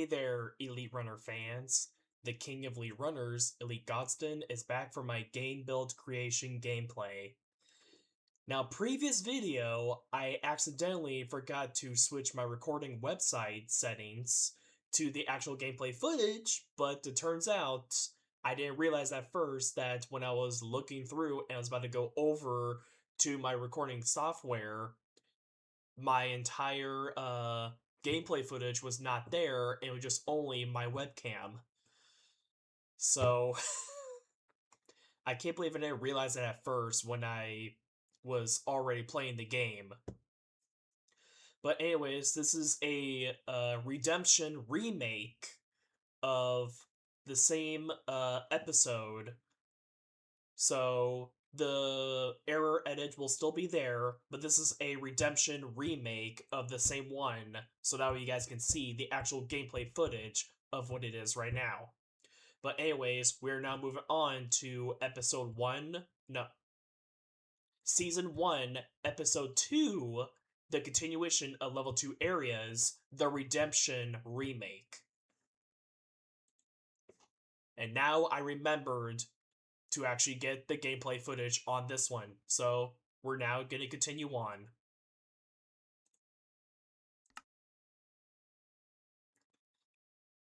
Hey there, Elite Runner fans. The king of Elite Runners, Elite Godstin, is back for my game build creation gameplay. Now, previous video, I accidentally forgot to switch my recording website settings to the actual gameplay footage, but it turns out I didn't realize at first that when I was looking through and I was about to go over to my recording software, my entire gameplay footage was not there. It was just only my webcam. So I can't believe I didn't realize that at first when I was already playing the game. But anyways, this is a redemption remake of the same episode. So the error edit will still be there, but this is a redemption remake of the same one, so that way you guys can see the actual gameplay footage of what it is right now. But anyways, we're now moving on to episode 1, no, season 1, episode 2, the continuation of level 2 areas, the redemption remake. And now I remembered to actually get the gameplay footage on this one. So we're now going to continue on.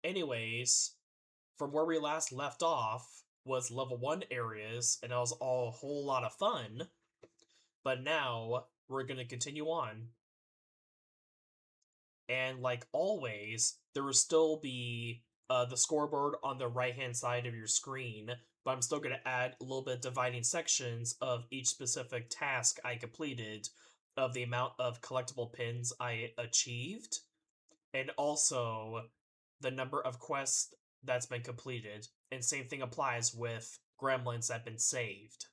Anyways, from where we last left off was level 1 areas, and that was all a whole lot of fun. But now we're going to continue on. And like always, there will still be the scoreboard on the right-hand side of your screen, but I'm still going to add a little bit of dividing sections of each specific task I completed, of the amount of collectible pins I achieved, and also the number of quests that's been completed. And same thing applies with gremlins that have been saved.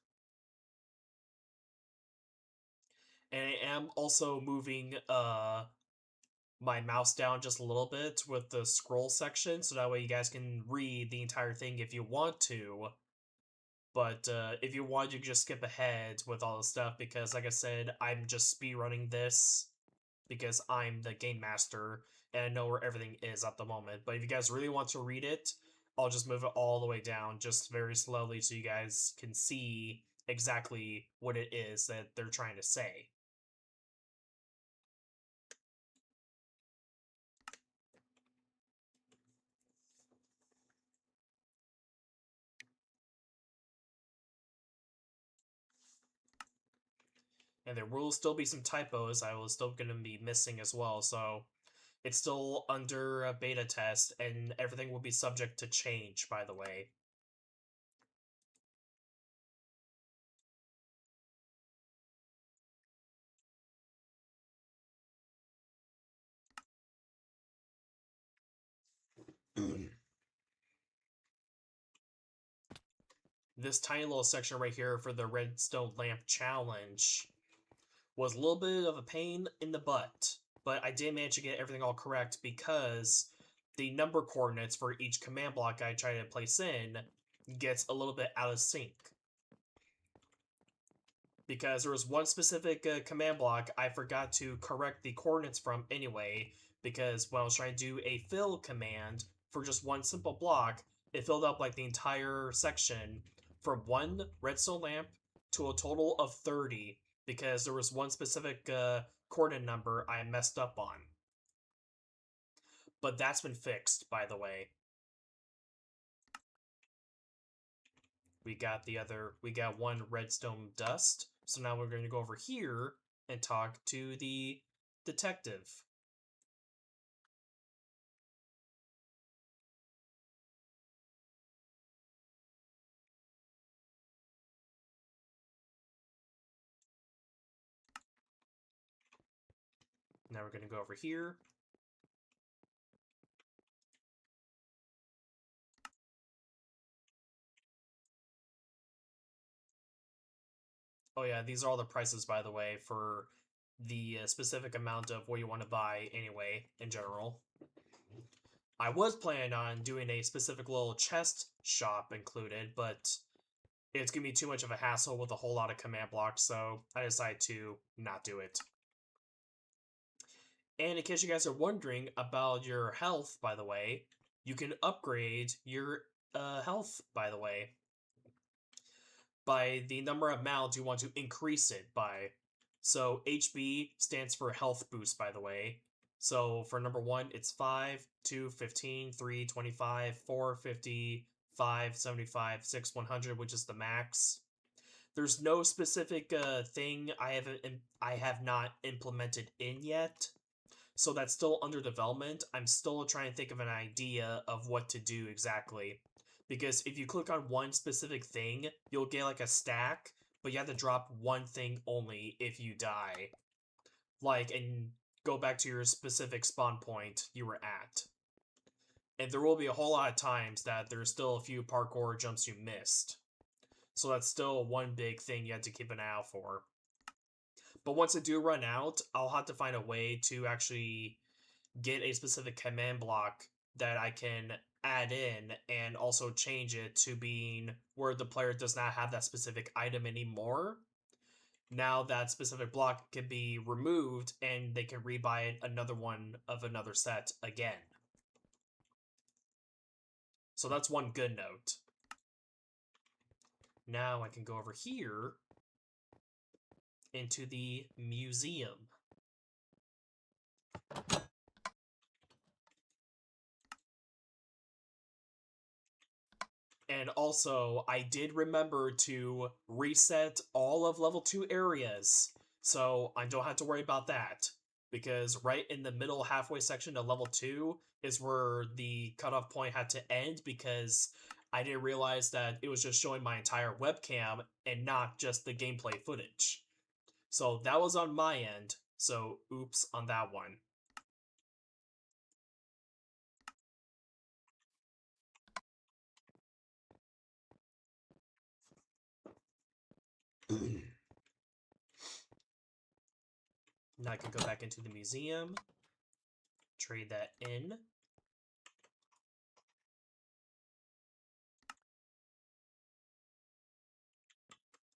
And I am also moving my mouse down just a little bit with the scroll section, so that way you guys can read the entire thing if you want to. But if you want, you can just skip ahead with all the stuff, because like I said, I'm just speedrunning this because I'm the game master and I know where everything is at the moment. But if you guys really want to read it, I'll just move it all the way down, just very slowly, so you guys can see exactly what it is that they're trying to say. And there will still be some typos I will still going to be missing as well, so it's still under a beta test, and everything will be subject to change, by the way. This tiny little section right here for the redstone lamp challenge was a little bit of a pain in the butt, but I did manage to get everything all correct, because the number coordinates for each command block I try to place in gets a little bit out of sync. Because there was one specific command block I forgot to correct the coordinates from anyway, because when I was trying to do a fill command for just one simple block, it filled up like the entire section from one redstone lamp to a total of 30, because there was one specific coordinate number I messed up on. But that's been fixed, by the way. We got one redstone dust, so now we're going to go over here and talk to the detective. Now we're going to go over here. Oh yeah, these are all the prices, by the way, for the specific amount of what you want to buy anyway, in general. I was planning on doing a specific little chest shop included, but it's going to be too much of a hassle with a whole lot of command blocks, so I decided to not do it. And in case you guys are wondering about your health, by the way, you can upgrade your health, by the way, by the number of amount you want to increase it by. So HB stands for health boost, by the way. So for number 1, it's 5, 2, 15, 3, 25, 4, 50, 5, 75, 6, 100, which is the max. There's no specific thing I have not implemented in yet. So that's still under development. I'm still trying to think of an idea of what to do exactly. Because if you click on one specific thing, you'll get like a stack, but you have to drop one thing only if you die. Like, and go back to your specific spawn point you were at. And there will be a whole lot of times that there's still a few parkour jumps you missed. So that's still one big thing you have to keep an eye out for. But once I do run out, I'll have to find a way to actually get a specific command block that I can add in and also change it to being where the player does not have that specific item anymore. Now that specific block can be removed and they can rebuy another one of another set again. So that's one good note. Now I can go over here into the museum. And also, I did remember to reset all of level 2 areas, so I don't have to worry about that. Because right in the middle halfway section of level 2 is where the cutoff point had to end, because I didn't realize that it was just showing my entire webcam and not just the gameplay footage. So that was on my end, so oops on that one. Now I can go back into the museum, trade that in.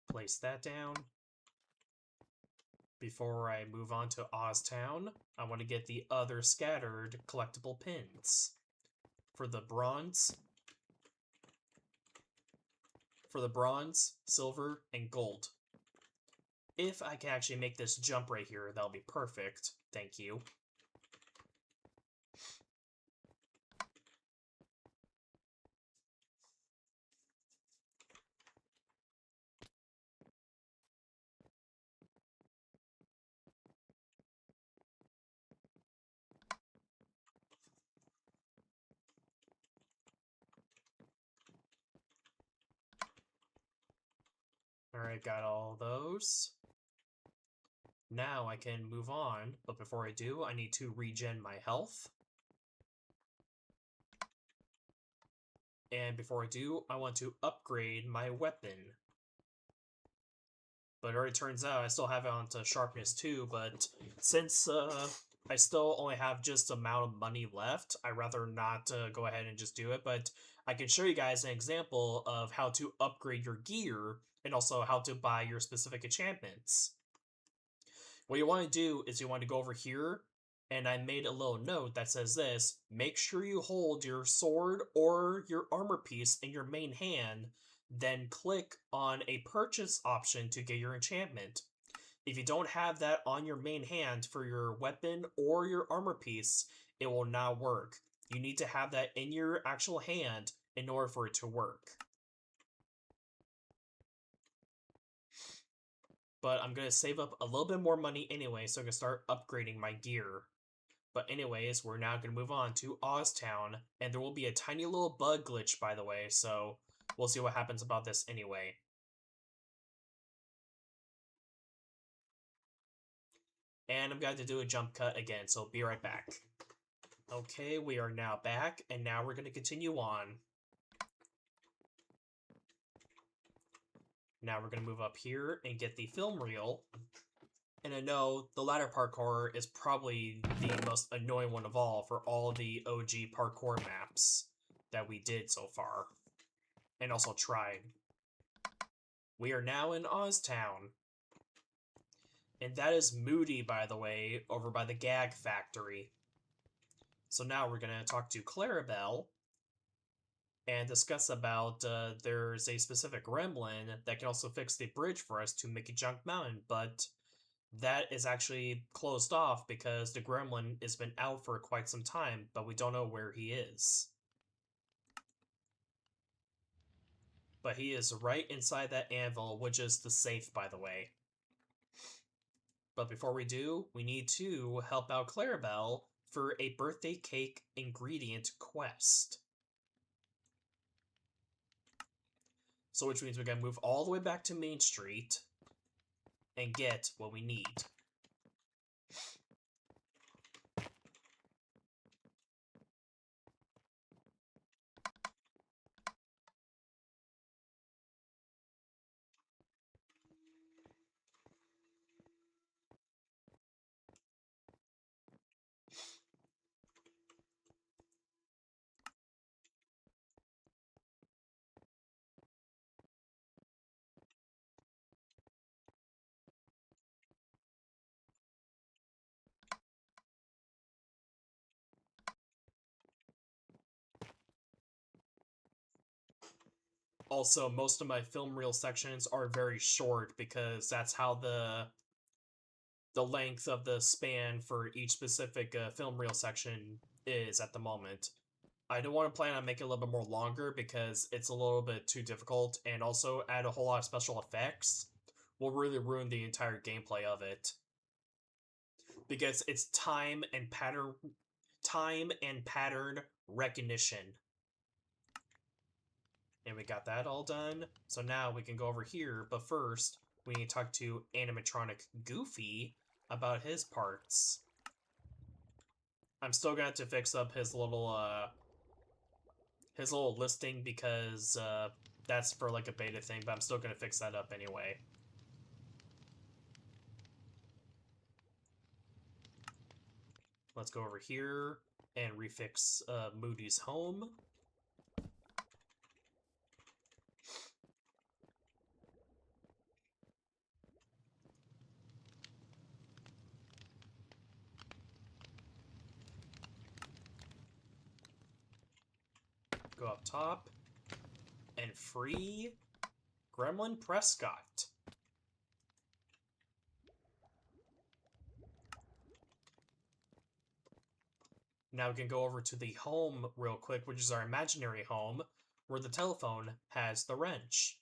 Place that down. Before I move on to Oztown, I want to get the other scattered collectible pins. For the bronze, silver, and gold. If I can actually make this jump right here, that'll be perfect. Thank you. Alright, got all those. Now I can move on, but before I do, I need to regen my health. And before I do, I want to upgrade my weapon. But it already turns out I still have it onto sharpness 2, but since I still only have just the amount of money left, I'd rather not go ahead and just do it, but I can show you guys an example of how to upgrade your gear and also how to buy your specific enchantments. What you want to do is you want to go over here, and I made a little note that says this: make sure you hold your sword or your armor piece in your main hand, then click on a purchase option to get your enchantment. If you don't have that on your main hand for your weapon or your armor piece, it will not work. You need to have that in your actual hand in order for it to work. But I'm going to save up a little bit more money anyway, so I can start upgrading my gear. But anyways, we're now going to move on to Oztown, and there will be a tiny little bug glitch, by the way, so we'll see what happens about this anyway. And I'm going to do a jump cut again, so be right back. Okay, we are now back, and now we're going to continue on. Now we're going to move up here and get the film reel. And I know the ladder parkour is probably the most annoying one of all for all the OG parkour maps that we did so far. And also tried. We are now in Oztown. And that is Moody, by the way, over by the Gag Factory. So now we're going to talk to Clarabelle and discuss about there's a specific gremlin that can also fix the bridge for us to Mickey Junk Mountain, but that is actually closed off because the gremlin has been out for quite some time, but we don't know where he is. But he is right inside that anvil, which is the safe, by the way. But before we do, we need to help out Clarabelle for a birthday cake ingredient quest. So which means we gotta move all the way back to Main Street and get what we need. Also, most of my film reel sections are very short because that's how the length of the span for each specific film reel section is at the moment. I don't want to plan on making it a little bit more longer because it's a little bit too difficult, and also add a whole lot of special effects will really ruin the entire gameplay of it. Because it's time and pattern recognition. And we got that all done. So now we can go over here, but first we need to talk to animatronic Goofy about his parts. I'm still gonna have to fix up his little listing because that's for like a beta thing, but I'm still gonna fix that up anyway. Let's go over here and refix Moody's home. Go up top and free Gremlin Prescott. Now we can go over to the home real quick, which is our imaginary home, where the telephone has the wrench.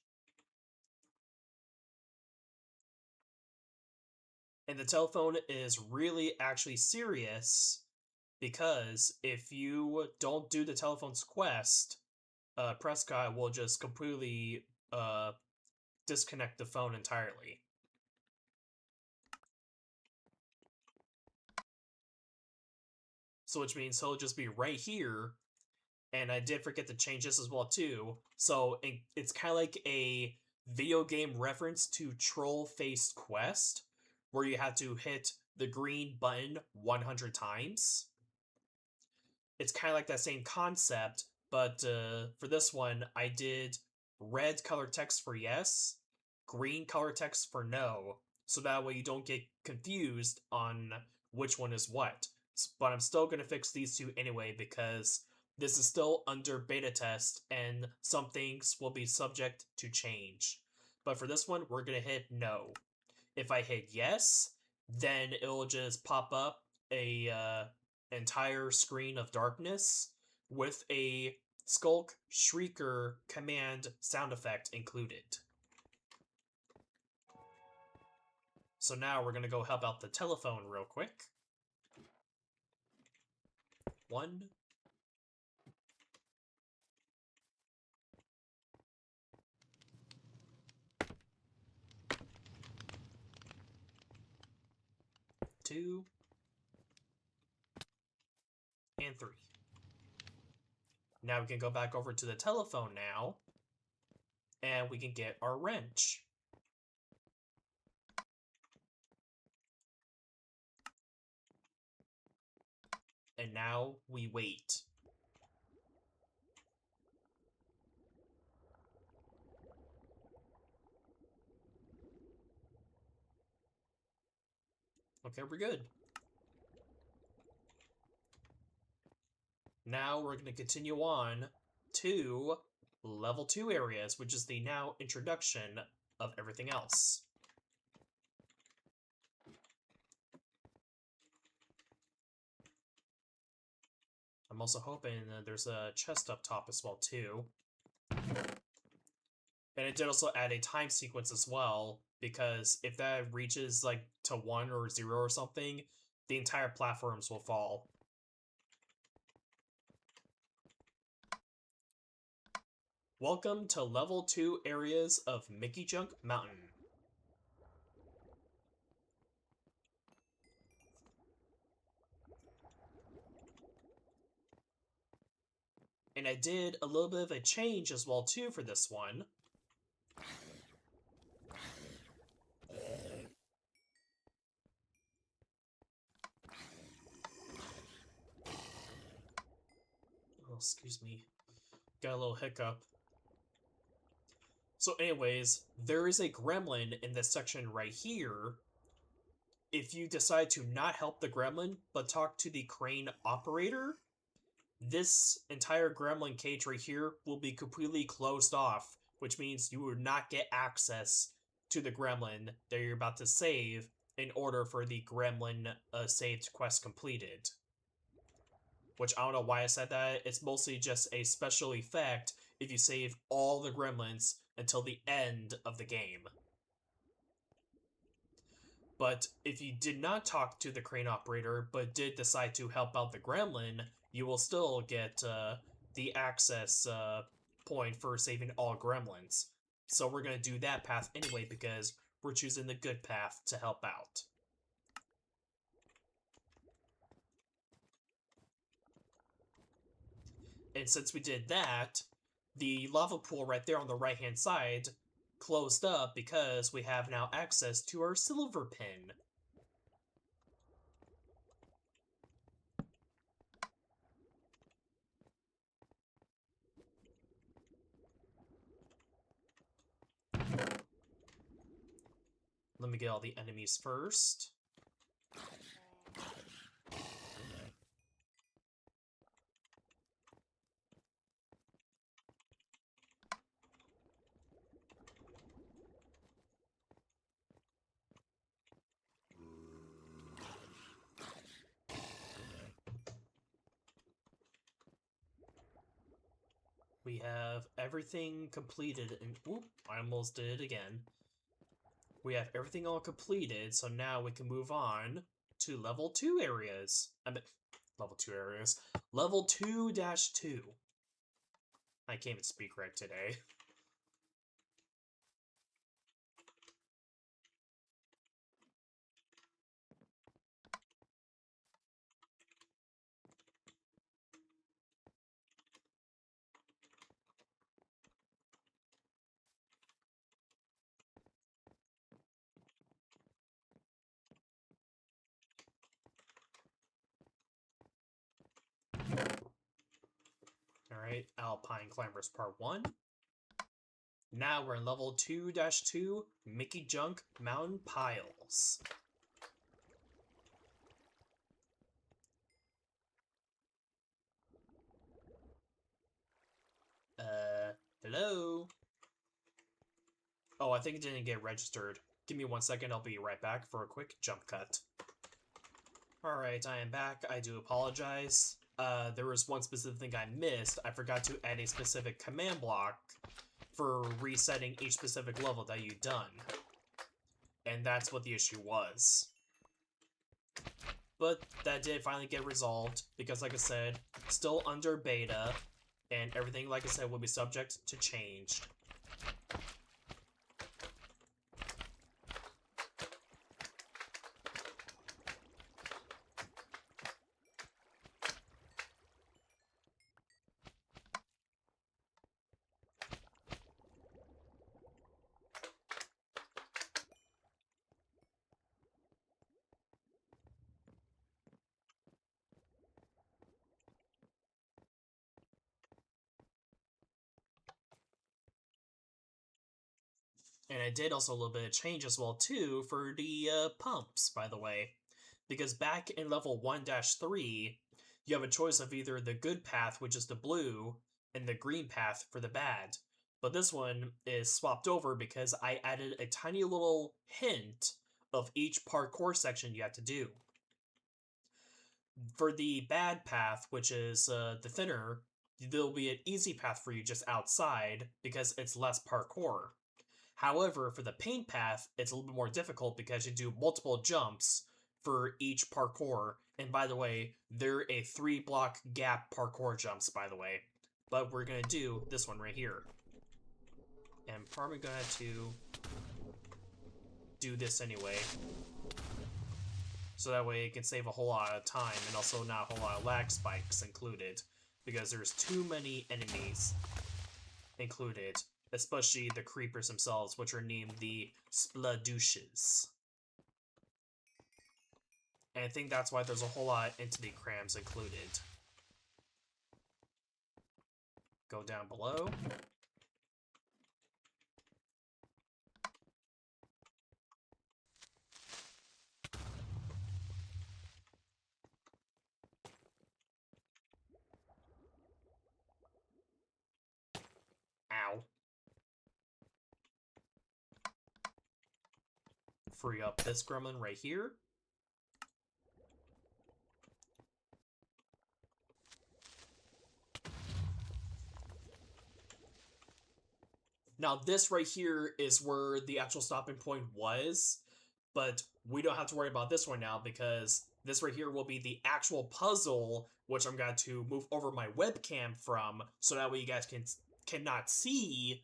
And the telephone is really actually serious because if you don't do the telephone's quest, Prescott will just completely disconnect the phone entirely. So which means he'll just be right here. And I did forget to change this as well too. So it's kind of like a video game reference to Troll Faced Quest, where you have to hit the green button 100 times. It's kind of like that same concept, but for this one, I did red color text for yes, green color text for no, so that way you don't get confused on which one is what. But I'm still going to fix these two anyway because this is still under beta test and some things will be subject to change. But for this one, we're going to hit no. If I hit yes, then it'll just pop up a entire screen of darkness with a Skulk Shrieker command sound effect included. So now we're going to go help out the telephone real quick. 1, 2, and 3. Now we can go back over to the telephone now, and we can get our wrench. And now we wait. Okay, we're good. Now we're going to continue on to level 2 areas, which is the now introduction of everything else. I'm also hoping that there's a chest up top as well, too. And it did also add a time sequence as well, because if that reaches like to 1 or 0 or something, the entire platforms will fall. Welcome to level 2 areas of Mickey Junk Mountain. And I did a little bit of a change as well too for this one. Oh, excuse me. Got a little hiccup. So anyways, there is a gremlin in this section right here. If you decide to not help the gremlin, but talk to the crane operator, this entire gremlin cage right here will be completely closed off, which means you will not get access to the gremlin that you're about to save in order for the gremlin saved quest completed. Which I don't know why I said that. It's mostly just a special effect if you save all the gremlins until the end of the game. But if you did not talk to the crane operator, but did decide to help out the gremlin, you will still get the access point for saving all gremlins. So we're going to do that path anyway because we're choosing the good path to help out. And since we did that, the lava pool right there on the right-hand side closed up because we have now access to our silver pin. Let me get all the enemies first. We have everything completed, and whoop, I almost did it again. We have everything all completed, so now we can move on to level 2 areas. I mean, level 2 areas. Level 2-2. I can't even speak right today. Alright, Alpine Climbers Part 1. Now we're in level 2-2, Mickey Junk Mountain Piles. Hello? Oh, I think it didn't get registered. Give me 1 second, I'll be right back for a quick jump cut. Alright, I am back. I do apologize. There was one specific thing I missed. I forgot to add a specific command block for resetting each specific level that you've done. And that's what the issue was. But that did finally get resolved, because like I said, still under beta, and everything, like I said, will be subject to change. And I did also a little bit of change as well, too, for the pumps, by the way. because back in level 1-3, you have a choice of either the good path, which is the blue, and the green path for the bad. But this one is swapped over because I added a tiny little hint of each parkour section you have to do. For the bad path, which is the thinner, there'll be an easy path for you just outside because it's less parkour. However, for the paint path, it's a little bit more difficult because you do multiple jumps for each parkour. And by the way, they're a 3-block gap parkour jumps, by the way. But we're going to do this one right here. And I'm probably going to have to do this anyway. So that way it can save a whole lot of time and also not a whole lot of lag spikes included. Because there's too many enemies included. Especially the creepers themselves, which are named the Spladouches. And I think that's why there's a whole lot of entity crams included. Go down below. Ow. Free up this gremlin right here. Now this right here is where the actual stopping point was, but we don't have to worry about this one now because this right here will be the actual puzzle, which I'm going to move over my webcam from, so that way you guys cannot see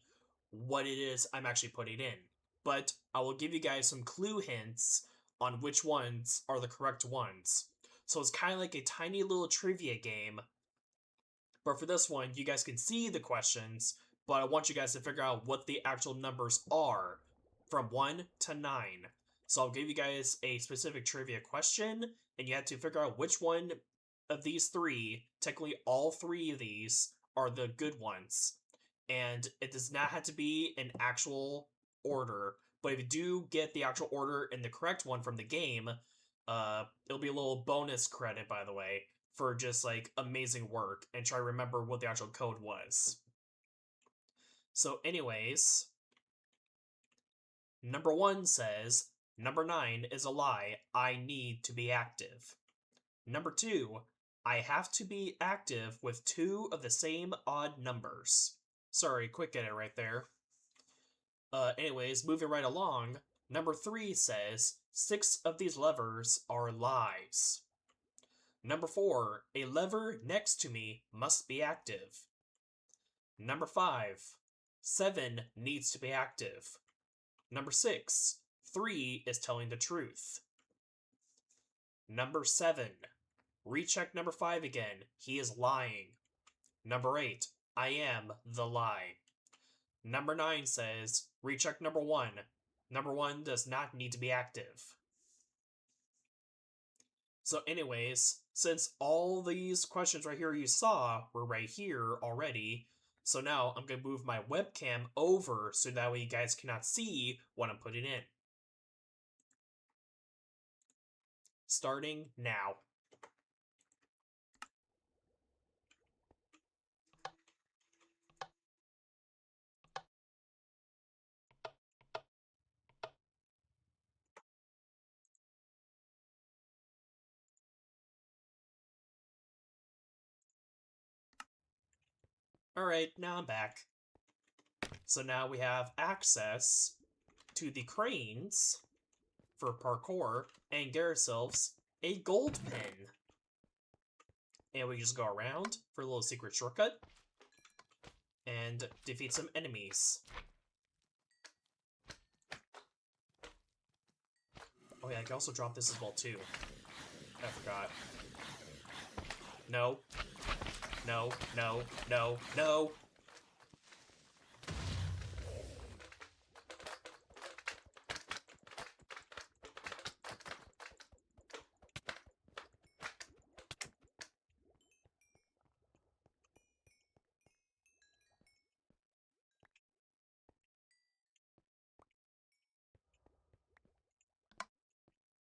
what it is I'm actually putting in. But I will give you guys some clue hints on which ones are the correct ones. So it's kind of like a tiny little trivia game. But for this one, you guys can see the questions, but I want you guys to figure out what the actual numbers are from 1 to 9. So I'll give you guys a specific trivia question, and you have to figure out which one of these three, technically all three of these, are the good ones. And it does not have to be in actual order, but if you do get the actual order and the correct one from the game, it'll be a little bonus credit, by the way, for just like amazing work, and try to remember what the actual code was. So anyways, number 1 says, number 9 is a lie, I need to be active. Number 2, I have to be active with 2 of the same odd numbers. Sorry, quick edit right there. Anyways, moving right along, number 3 says, 6 of these levers are lies. Number 4, a lever next to me must be active. Number 5, 7 needs to be active. Number 6, 3 is telling the truth. Number 7, recheck number 5 again, he is lying. Number 8, I am the lie. Number 9 says, recheck number 1. Number 1 does not need to be active. So anyways, since all these questions right here you saw were right here already, so now I'm going to move my webcam over so that way you guys cannot see what I'm putting in. Starting now. Alright, now I'm back. So now we have access to the cranes for parkour and get ourselves a gold pin. And we just go around for a little secret shortcut and defeat some enemies. Oh yeah, I can also drop this as well too. I forgot. No. No, no, no, no!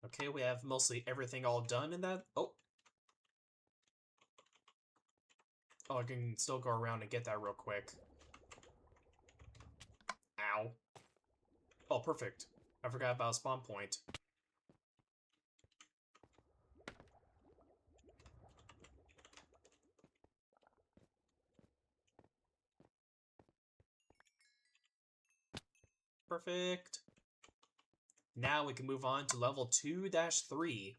Okay, we have mostly everything all done in that. Oh, I can still go around and get that real quick. Ow. Oh, perfect. I forgot about a spawn point. Perfect. Now we can move on to level 2-3.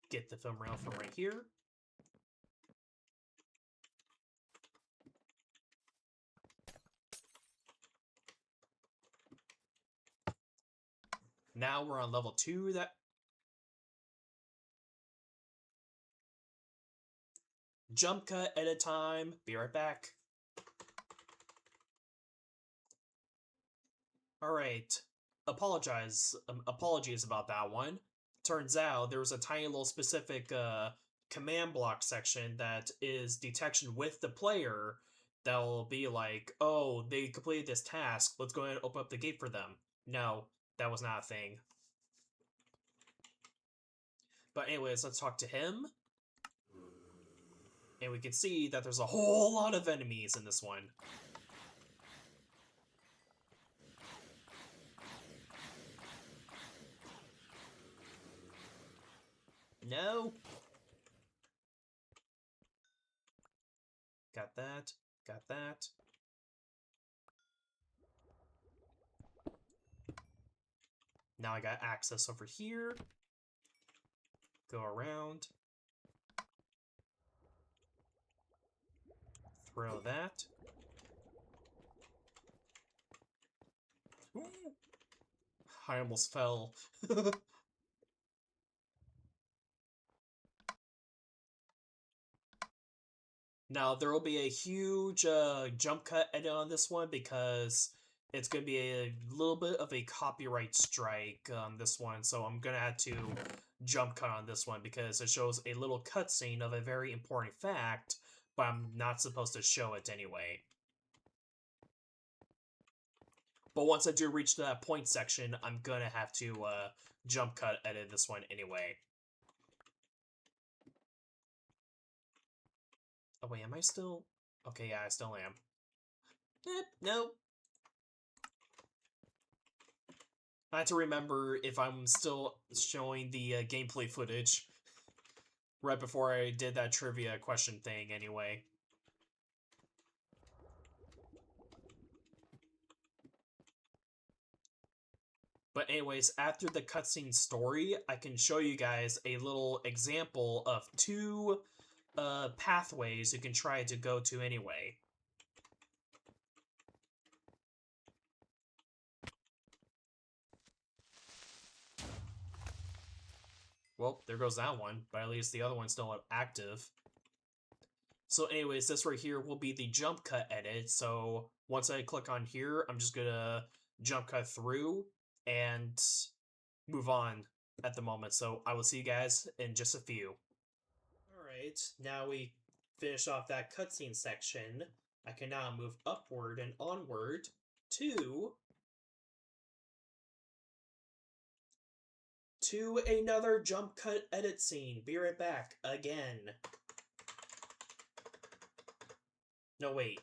Get the film rail from right here. Now we're on level 2. Jump cut at a time. Be right back. Alright. Apologies about that one. Turns out there was a tiny little specific command block section that is detection with the player that'll be like, oh, they completed this task, let's go ahead and open up the gate for them. No, that was not a thing. But anyways, let's talk to him. And we can see that there's a whole lot of enemies in this one. No. Got that. Got that. Now I got access over here. Go around. Throw that. I almost fell. Now, there will be a huge jump cut edit on this one because it's going to be a little bit of a copyright strike on this one, so I'm going to have to jump cut on this one because it shows a little cutscene of a very important fact, but I'm not supposed to show it anyway. But once I do reach that point section, I'm going to have to jump cut edit this one anyway. Oh wait, am I still... Okay, yeah, I still am. Nope. I have to remember if I'm still showing the gameplay footage right before I did that trivia question thing anyway. But anyways, after the cutscene story, I can show you guys a little example of two pathways you can try to go to anyway. Well, there goes that one, but at least the other one's still active. So anyways, this right here will be the jump cut edit. So once I click on here, I'm just gonna jump cut through and move on at the moment. So I will see you guys in just a few. Alright, now we finish off that cutscene section. I can now move upward and onward to another jump cut edit scene. Be right back again. No, wait.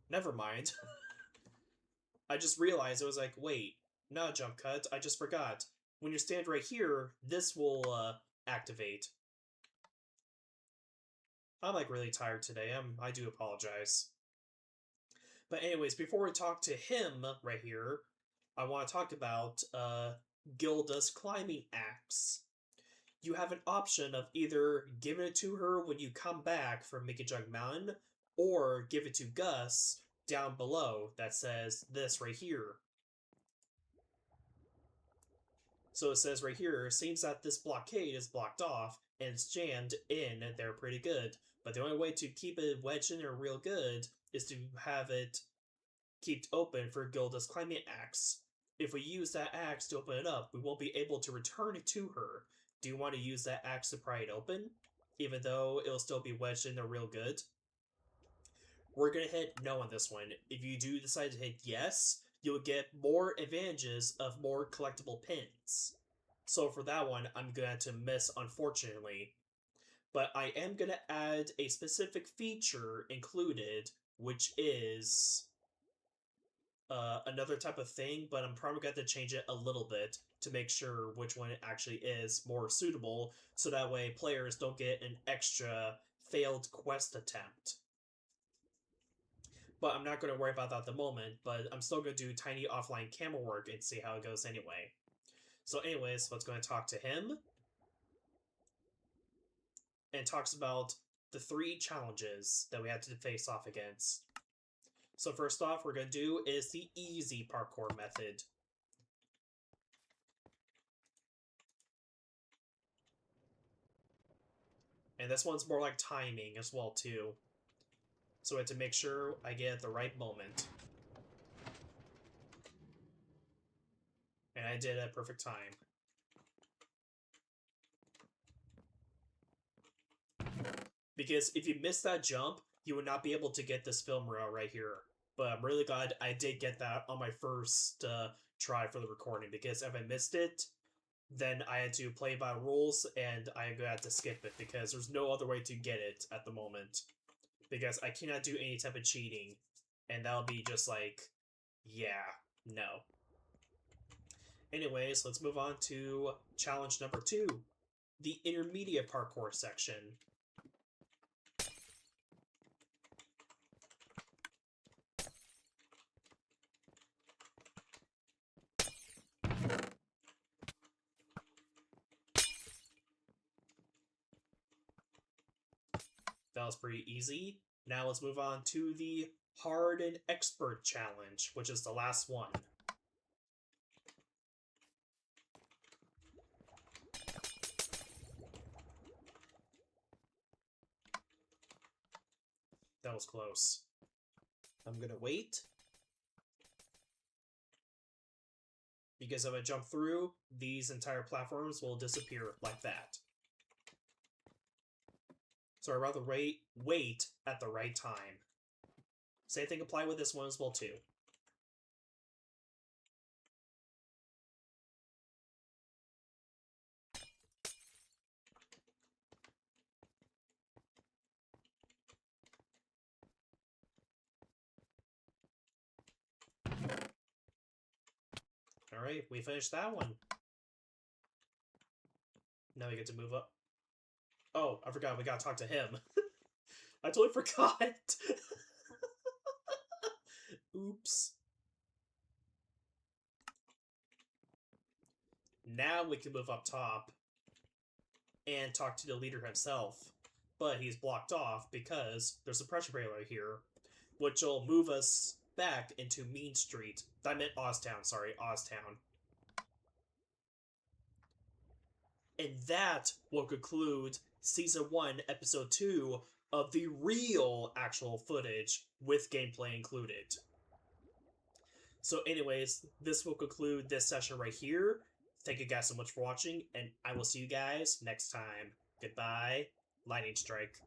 Never mind. I just realized, it was like, wait, not a jump cut, I just forgot. When you stand right here, this will activate. I'm like really tired today, I do apologize. But anyways, before we talk to him right here, I want to talk about Gilda's climbing axe. You have an option of either giving it to her when you come back from Mickey Jug Mountain, or give it to Gus down below that says this right here. So it says right here, seems that this blockade is blocked off and it's jammed in there pretty good. But the only way to keep it wedged in there real good is to have it kept open for Gilda's climbing axe. if we use that axe to open it up, we won't be able to return it to her. Do you want to use that axe to pry it open? Even though it'll still be wedged in there real good? We're going to hit no on this one. If you do decide to hit yes, you'll get more advantages of more collectible pins. So for that one, I'm going to miss, unfortunately. But I am going to add a specific feature included, which is another type of thing, but I'm probably going to change it a little bit to make sure which one it actually is more suitable, so that way players don't get an extra failed quest attempt. But I'm not going to worry about that at the moment, but I'm still going to do tiny offline camera work and see how it goes anyway. So anyways, let's go and talk to him. And talks about the 3 challenges that we have to face off against. So first off, we're going to do is the easy parkour method. And this one's more like timing as well, too. So I have to make sure I get at the right moment. And I did at perfect time. Because if you miss that jump, you would not be able to get this film reel right here. But I'm really glad I did get that on my first try for the recording, because if I missed it, then I had to play by rules, and I'm going to have to skip it, because there's no other way to get it at the moment. Because I cannot do any type of cheating, and that'll be just like, yeah, no. Anyways, let's move on to challenge number 2, the intermediate parkour section. That was pretty easy. Now let's move on to the hard and expert challenge, which is the last one. That was close. I'm gonna wait. Because if I jump through, these entire platforms will disappear like that. So I'd rather wait at the right time. Same thing apply with this one as well, too. Alright, we finished that one. Now we get to move up. Oh, I forgot, we gotta talk to him. I totally forgot! Oops. Now we can move up top and talk to the leader himself. But he's blocked off because there's a pressure barrier here, which will move us back into Mean Street. I meant Oztown, sorry, Oztown. And that will conclude Season 1, Episode 2 of the real actual footage with gameplay included. So anyways, this will conclude this session right here. Thank you guys so much for watching, and I will see you guys next time. Goodbye. Lightning Strike.